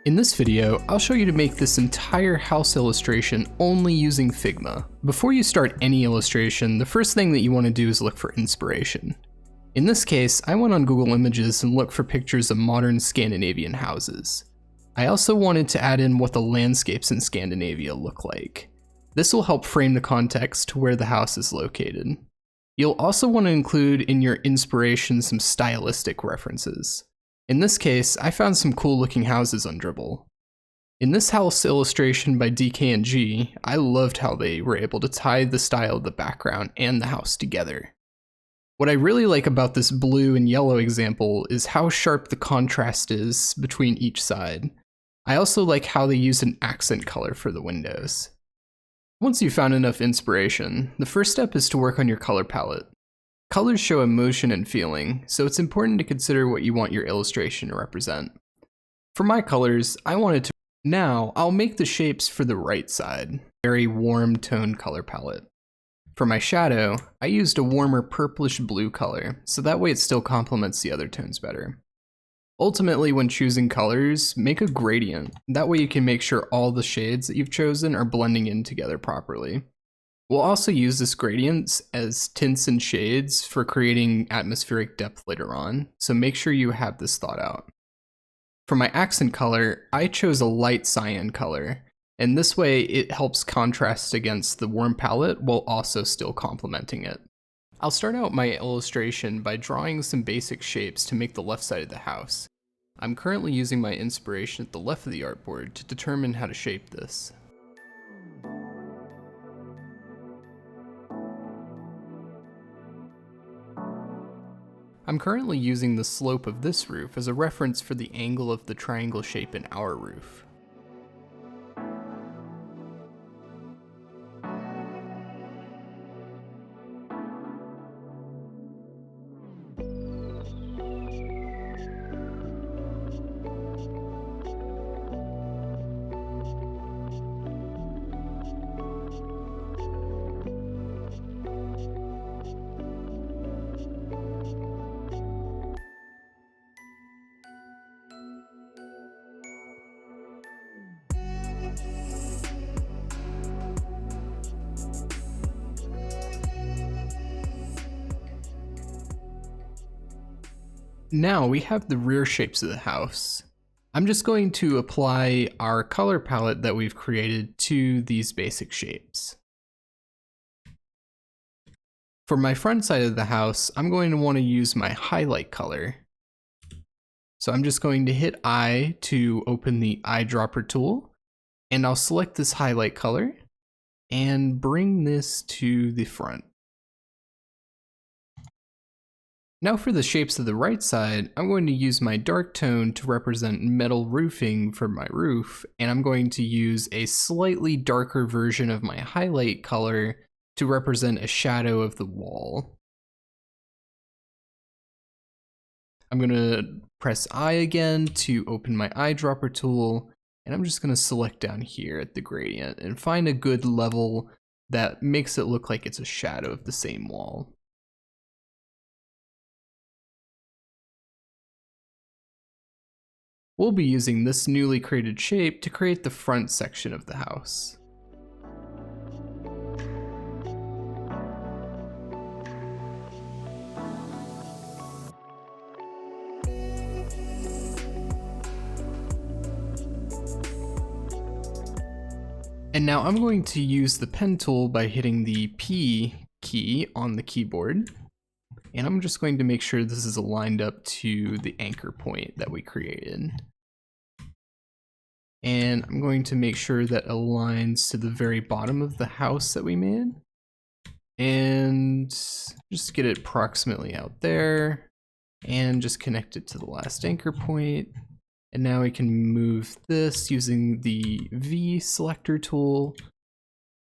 In this video, I'll show you to make this entire house illustration only using Figma. Before you start any illustration, the first thing that you want to do is look for inspiration. In this case, I went on Google Images and looked for pictures of modern Scandinavian houses. I also wanted to add in what the landscapes in Scandinavia look like. This will help frame the context to where the house is located. You'll also want to include in your inspiration some stylistic references. In this case, I found some cool looking houses on Dribbble. In this house illustration by DK&G, I loved how they were able to tie the style of the background and the house together. What I really like about this blue and yellow example is how sharp the contrast is between each side. I also like how they use an accent color for the windows. Once you've found enough inspiration, the first step is to work on your color palette. Colors show emotion and feeling, so it's important to consider what you want your illustration to represent. For my colors, Now, I'll make the shapes for the right side, very warm tone color palette. For my shadow, I used a warmer purplish blue color, so that way it still complements the other tones better. Ultimately, when choosing colors, make a gradient. That way you can make sure all the shades that you've chosen are blending in together properly. We'll also use this gradients as tints and shades for creating atmospheric depth later on, so make sure you have this thought out. For my accent color, I chose a light cyan color, and this way it helps contrast against the warm palette while also still complementing it. I'll start out my illustration by drawing some basic shapes to make the left side of the house. I'm currently using my inspiration at the left of the artboard to determine how to shape this. I'm currently using the slope of this roof as a reference for the angle of the triangle shape in our roof. Now we have the rear shapes of the house. I'm just going to apply our color palette that we've created to these basic shapes. For my front side of the house, I'm going to want to use my highlight color. So I'm just going to hit I to open the eyedropper tool, and I'll select this highlight color and bring this to the front. Now for the shapes of the right side, I'm going to use my dark tone to represent metal roofing for my roof, and I'm going to use a slightly darker version of my highlight color to represent a shadow of the wall. I'm going to press I again to open my eyedropper tool, and I'm just going to select down here at the gradient and find a good level that makes it look like it's a shadow of the same wall. We'll be using this newly created shape to create the front section of the house. And now I'm going to use the pen tool by hitting the P key on the keyboard. And I'm just going to make sure this is aligned up to the anchor point that we created. And I'm going to make sure that aligns to the very bottom of the house that we made. And just get it approximately out there. And just connect it to the last anchor point. And now we can move this using the V selector tool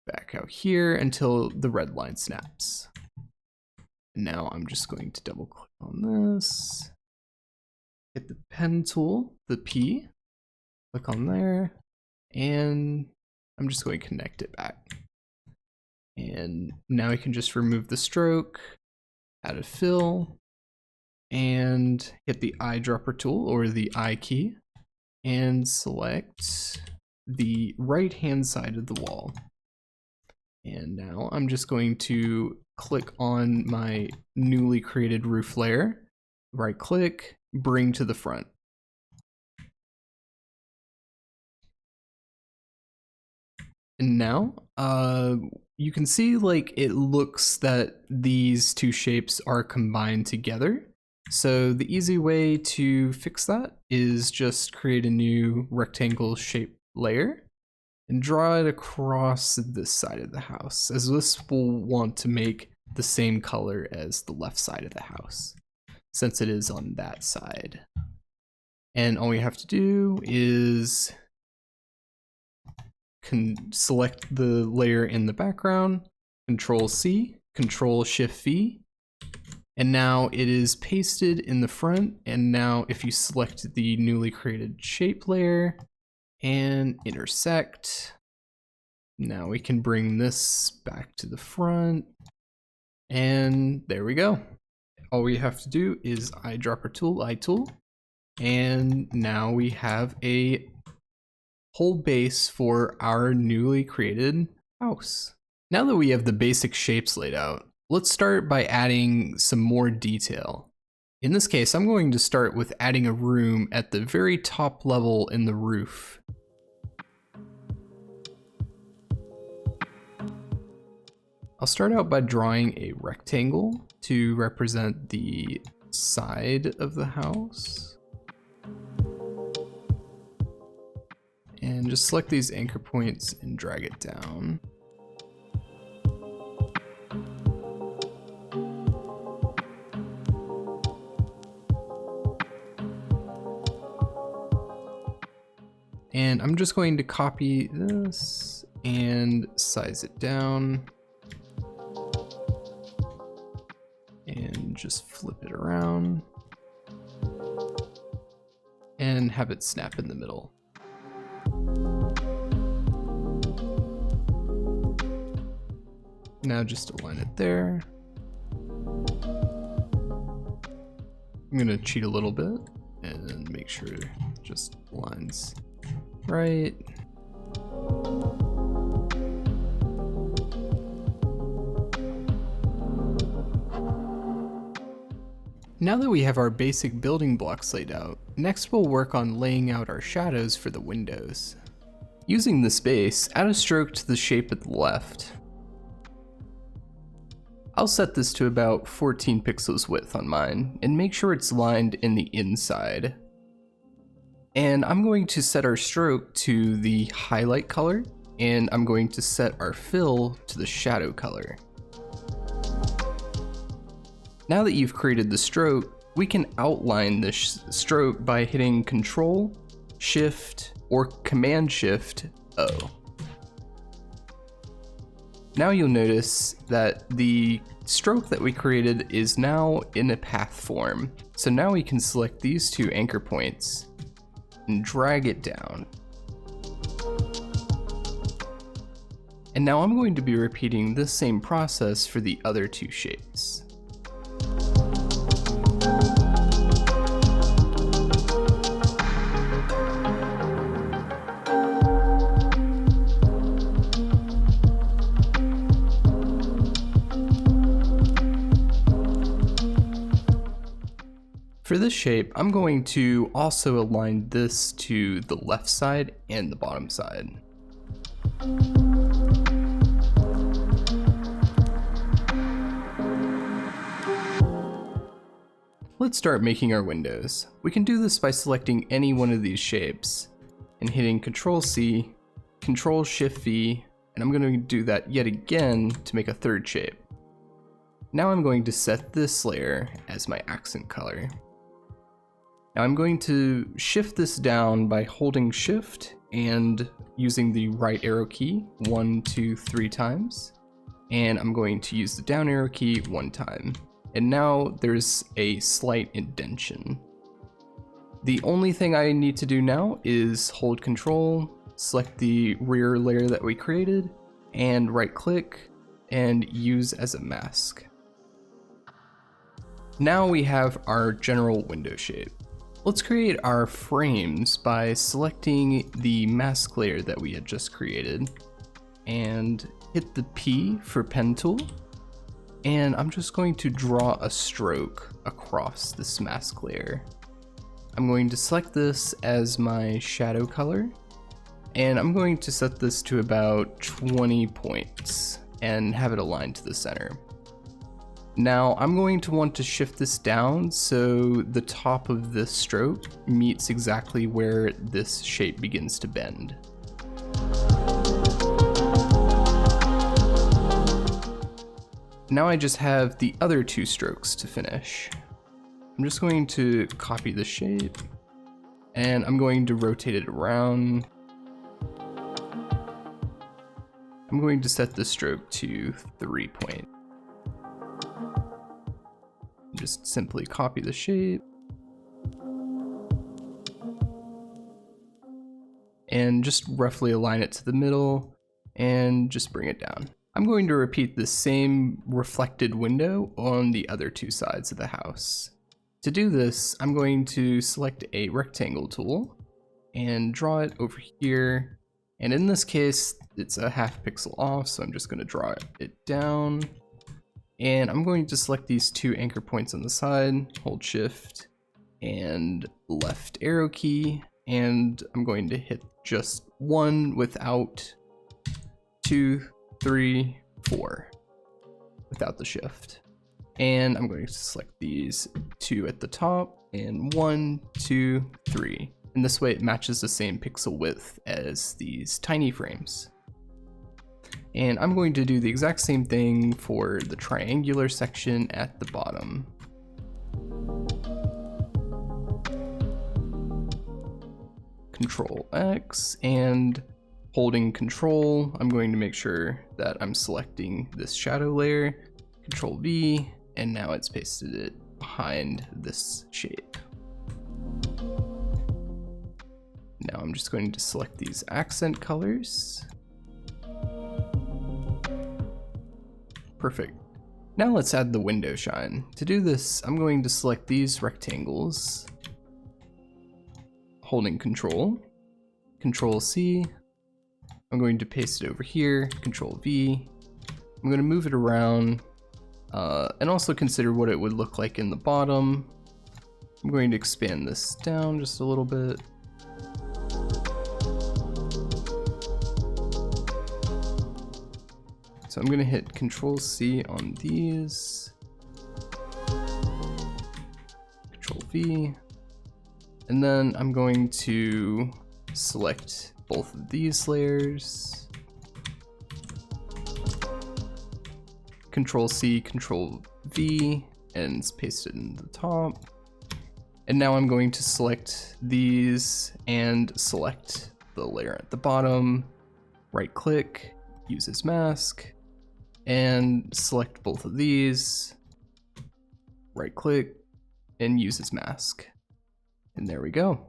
back out here until the red line snaps. Now I'm just going to double click on this, hit the pen tool, the P, click on there, and I'm just going to connect it back. And now we can just remove the stroke, add a fill, and hit the eyedropper tool or the I key. and select the right hand side of the wall. And now I'm just going to click on my newly created roof layer, right click, bring to the front. And now you can see like it looks that these two shapes are combined together. So the easy way to fix that is just create a new rectangle shape layer and draw it across this side of the house, as this will want to make the same color as the left side of the house, since it is on that side. And all we have to do is select the layer in the background, Control C, Control Shift V, and now it is pasted in the front. And now if you select the newly created shape layer and intersect, now we can bring this back to the front, and there we go. All we have to do is eyedropper tool, eye tool, and now we have a whole base for our newly created house. Now that we have the basic shapes laid out, let's start by adding some more detail. In this case, I'm going to start with adding a room at the very top level in the roof. I'll start out by drawing a rectangle to represent the side of the house. And just select these anchor points and drag it down. And I'm just going to copy this and size it down. And just flip it around. And have it snap in the middle. Now just align it there. I'm gonna cheat a little bit and make sure it just lines right. Now that we have our basic building blocks laid out, next we'll work on laying out our shadows for the windows. Using this base, add a stroke to the shape at the left. I'll set this to about 14 pixels width on mine, and make sure it's lined in the inside. And I'm going to set our stroke to the highlight color, and I'm going to set our fill to the shadow color. Now that you've created the stroke, we can outline this stroke by hitting Control, Shift, or Command Shift O. Now you'll notice that the stroke that we created is now in a path form. So now we can select these two anchor points and drag it down. And now I'm going to be repeating this same process for the other two shapes. For this shape, I'm going to also align this to the left side and the bottom side. Let's start making our windows. We can do this by selecting any one of these shapes and hitting Control C, Control Shift V, and I'm going to do that yet again to make a third shape. Now I'm going to set this layer as my accent color. Now I'm going to shift this down by holding Shift and using the right arrow key 1, 2, 3 times. And I'm going to use the down arrow key 1 time. And now there's a slight indentation. The only thing I need to do now is hold Control, select the rear layer that we created, and right click and use as a mask. Now we have our general window shape. Let's create our frames by selecting the mask layer that we had just created and hit the P for pen tool. And I'm just going to draw a stroke across this mask layer. I'm going to select this as my shadow color, and I'm going to set this to about 20 points and have it aligned to the center. Now I'm going to want to shift this down so the top of this stroke meets exactly where this shape begins to bend. Now I just have the other two strokes to finish. I'm just going to copy the shape and I'm going to rotate it around. I'm going to set the stroke to 3 point. Just simply copy the shape and just roughly align it to the middle and just bring it down. I'm going to repeat the same reflected window on the other two sides of the house. To do this, I'm going to select a rectangle tool and draw it over here. And in this case, it's a half pixel off, so I'm just going to draw it down. And I'm going to select these two anchor points on the side, hold shift and left arrow key, and I'm going to hit just 1 without 2, 3, 4 without the shift. And I'm going to select these two at the top and 1, 2, 3. And this way it matches the same pixel width as these tiny frames. And I'm going to do the exact same thing for the triangular section at the bottom. Control X, and holding Control, I'm going to make sure that I'm selecting this shadow layer, Control V, and now it's pasted it behind this shape. Now I'm just going to select these accent colors. Perfect. Now let's add the window shine. To do this, I'm going to select these rectangles, holding Control, Control C. I'm going to paste it over here, Control V. I'm going to move it around and also consider what it would look like in the bottom. I'm going to expand this down just a little bit. So I'm going to hit Control C on these, Control V, and then I'm going to select both of these layers, Control C, Control V, and paste it in the top. And now I'm going to select these and select the layer at the bottom, right click, use as mask, and select both of these, right click, and use as mask. And there we go.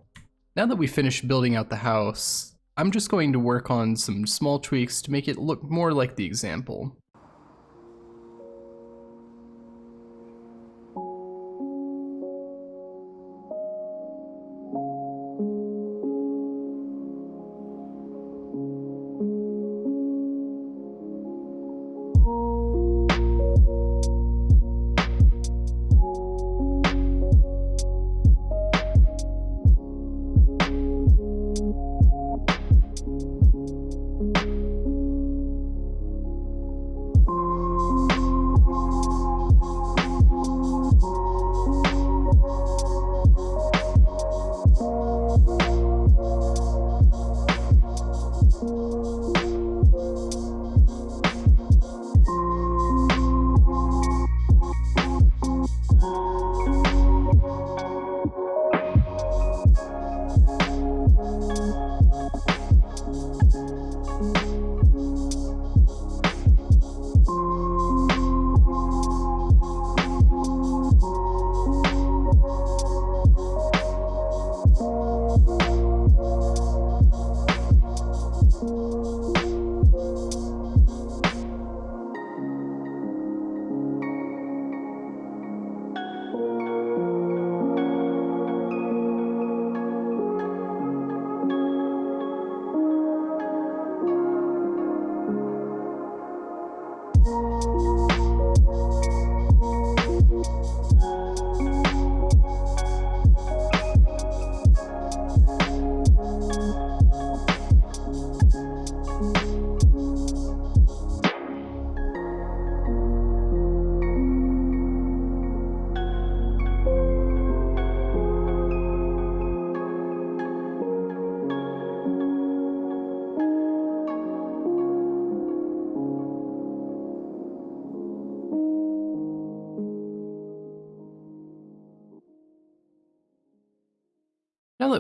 Now that we finished building out the house, I'm just going to work on some small tweaks to make it look more like the example.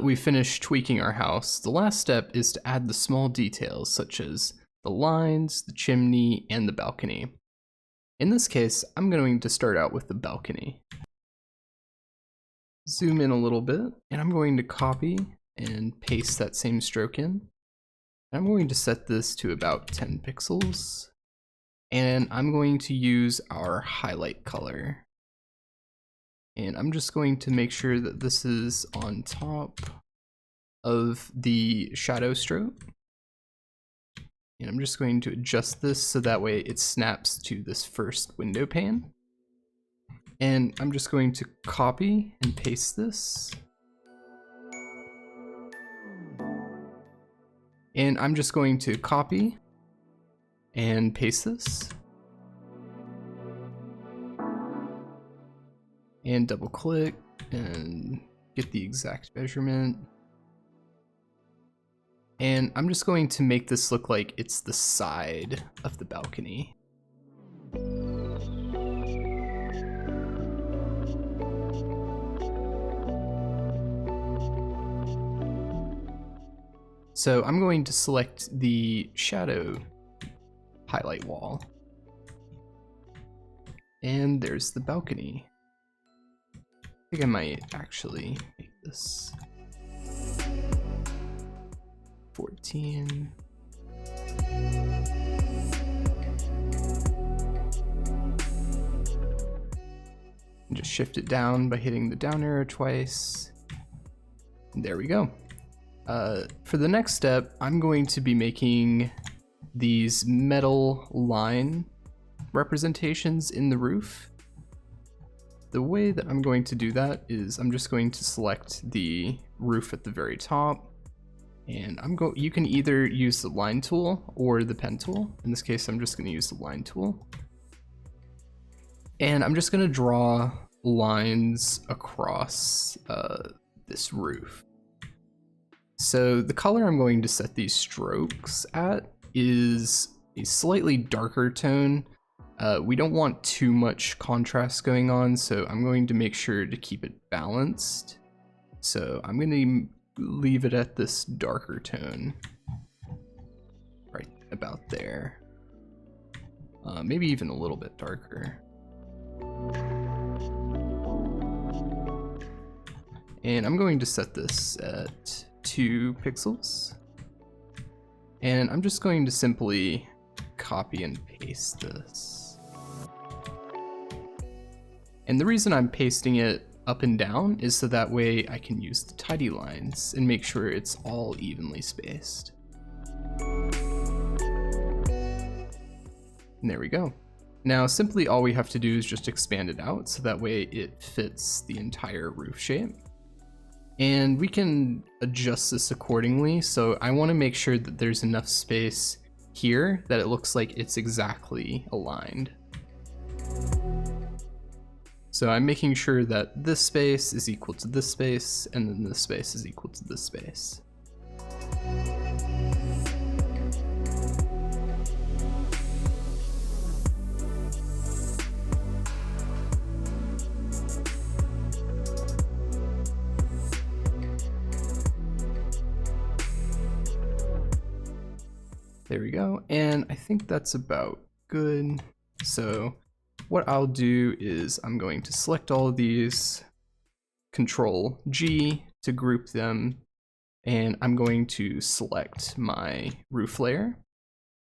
that we've finished tweaking our house, the last step is to add the small details such as the lines, the chimney, and the balcony. In this case, I'm going to start out with the balcony. Zoom in a little bit, and I'm going to copy and paste that same stroke in. I'm going to set this to about 10 pixels, and I'm going to use our highlight color. And I'm just going to make sure that this is on top of the shadow stroke. And I'm just going to adjust this so that way it snaps to this first window pane. And I'm just going to copy and paste this. And I'm just going to copy and paste this. And double click and get the exact measurement. And I'm just going to make this look like it's the side of the balcony. So I'm going to select the shadow highlight wall. And there's the balcony. I think I might actually make this 14. And just shift it down by hitting the down arrow twice. And there we go. For the next step, I'm going to be making these metal line representations in the roof. The way that I'm going to do that is I'm just going to select the roof at the very top, and you can either use the line tool or the pen tool. In this case, I'm just going to use the line tool. And I'm just going to draw lines across this roof. So the color I'm going to set these strokes at is a slightly darker tone. We don't want too much contrast going on, so I'm going to make sure to keep it balanced. So I'm going to leave it at this darker tone, right about there. Maybe even a little bit darker. And I'm going to set this at 2 pixels. And I'm just going to simply copy and paste this. And the reason I'm pasting it up and down is so that way I can use the tidy lines and make sure it's all evenly spaced. And there we go. Now simply all we have to do is just expand it out so that way it fits the entire roof shape. And we can adjust this accordingly. So I want to make sure that there's enough space here that it looks like it's exactly aligned. So I'm making sure that this space is equal to this space, and then this space is equal to this space. There we go, and I think that's about good. So what I'll do is I'm going to select all of these, Control G to group them, and I'm going to select my roof layer,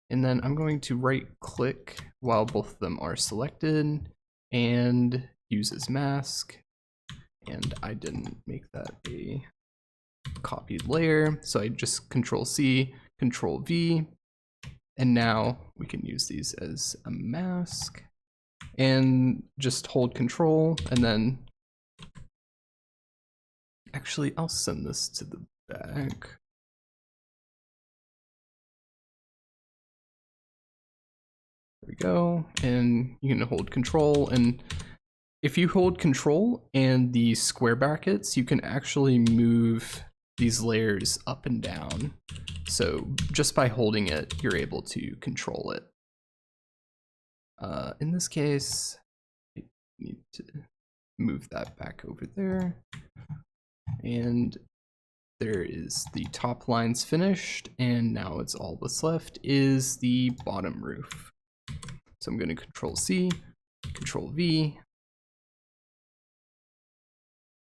and then I'm going to right click while both of them are selected and use as mask. And I didn't make that a copied layer, so I just Control C, Control V, and now we can use these as a mask. And just hold Control, and then actually I'll send this to the back. There we go, and you can hold Control, and if you hold Control and the square brackets, you can actually move these layers up and down. So just by holding it, you're able to control it. In this case, I need to move that back over there. And there is the top lines finished, and now it's all that's left is the bottom roof. So I'm going to Control C, Control V,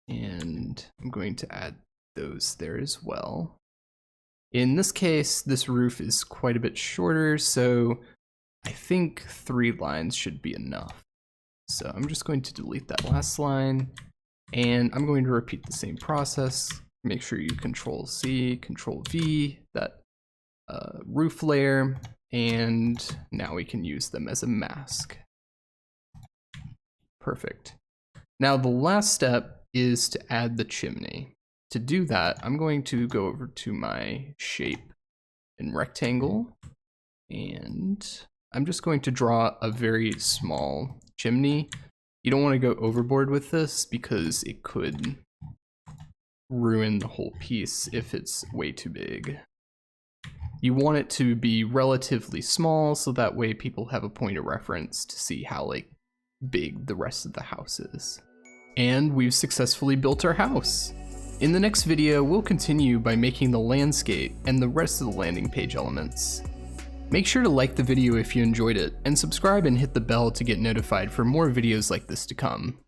and I'm going to add those there as well. In this case, this roof is quite a bit shorter, so I think 3 lines should be enough. So I'm just going to delete that last line, and I'm going to repeat the same process. Make sure you Control C, Control V, that roof layer, and now we can use them as a mask. Perfect. Now the last step is to add the chimney. To do that, I'm going to go over to my shape and rectangle, and I'm just going to draw a very small chimney. You don't want to go overboard with this because it could ruin the whole piece if it's way too big. You want it to be relatively small so that way people have a point of reference to see how big the rest of the house is. And we've successfully built our house. In the next video, we'll continue by making the landscape and the rest of the landing page elements. Make sure to like the video if you enjoyed it, and subscribe and hit the bell to get notified for more videos like this to come.